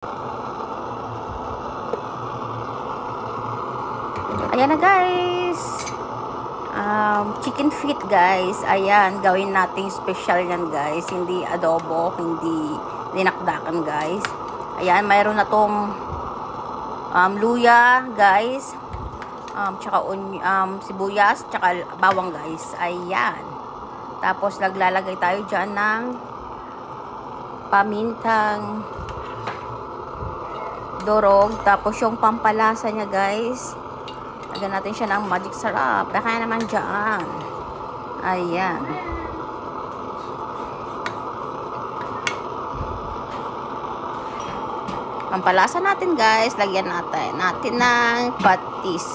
Ayan na guys. Chicken feet guys. Ayan, gawin nating special yan guys. Hindi adobo, hindi dinakdakan guys. Ayan, mayroon na tong luya guys. Tsaka sibuyas, tsaka bawang guys. Ayan. Tapos naglalagay tayo dyan ng pamintang dorog. Tapos yung pampalasa niya guys. Lagyan natin siya ng magic sarap. Baka naman dyan. Ayan. Pampalasa natin guys. Lagyan natin ng patis.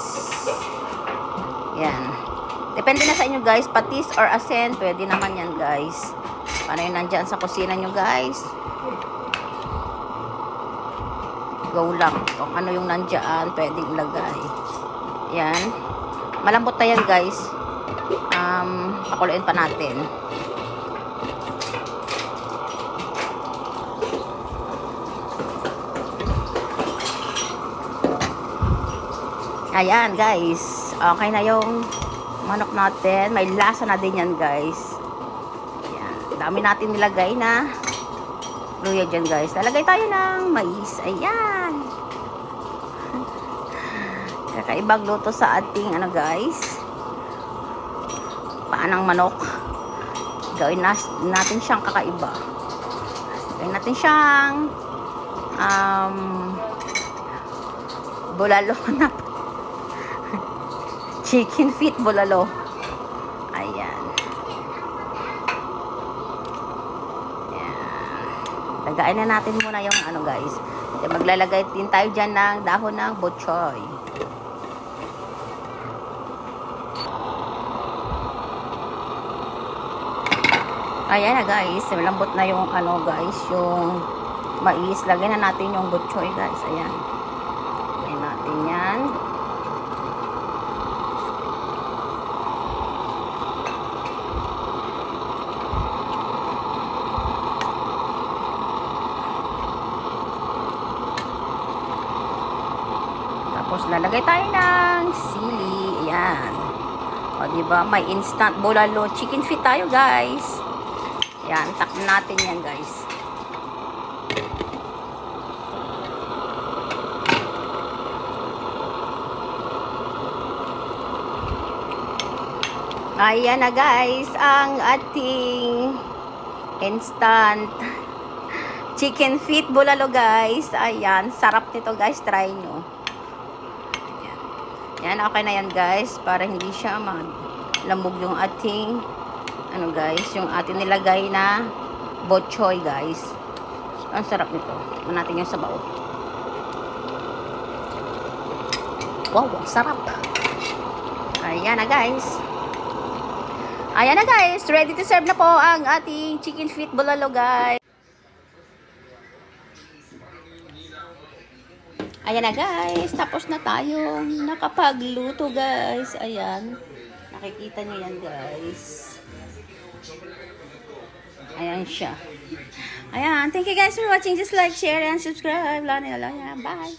Yan. Depende na sa inyo guys. Patis or asin. Pwede naman yan guys. Paano yun nandyan sa kusina nyo guys. Go lang. Kung ano yung nandyan. Pwedeng ilagay. Yan. Malambot na yan guys. Pakuluin pa natin. Ayan guys. Okay na yung manok natin. May lasa na din yan guys. Ayan. Dami natin nilagay na luya dyan guys. Lalagay tayo ng mais. Ayan. Kakaibang luto sa ating guys. Paanang manok. Gawin natin siyang kakaiba. Gawin natin siyang bulalo na chicken feet bulalo. Ayan. Ayan. Lagayin na natin muna yung guys. Maglalagay din tayo dyan ng dahon ng bok-choy. Ayan na guys, malambot na yung guys, yung mais. Lagyan na natin yung bok-choy guys. Ayan. Lagyan natin yan. Tapos lalagay tayo ng sili. Ayan. O diba, may instant bulalo chicken feet tayo guys. Yan, takpan natin yan guys. Ayan na guys, ang ating instant chicken feet bulalo guys. Ayan, sarap nito guys, try nyo. Ayan. Yan, okay na yan guys, para hindi siya malambog yung ating guys, yung ating nilagay na bok-choy guys. Ang sarap nito. Tignan natin yung sabaw. Wow, ang sarap. Ayan na guys. Ayan na guys, ready to serve na po ang ating chicken feet bulalo guys. Ayan na guys, tapos na tayong nakapagluto guys. Ayan. Nakikita nyo yan guys. Ayan siya. Ayan. Thank you guys for watching. Just like, share, and subscribe. Bye.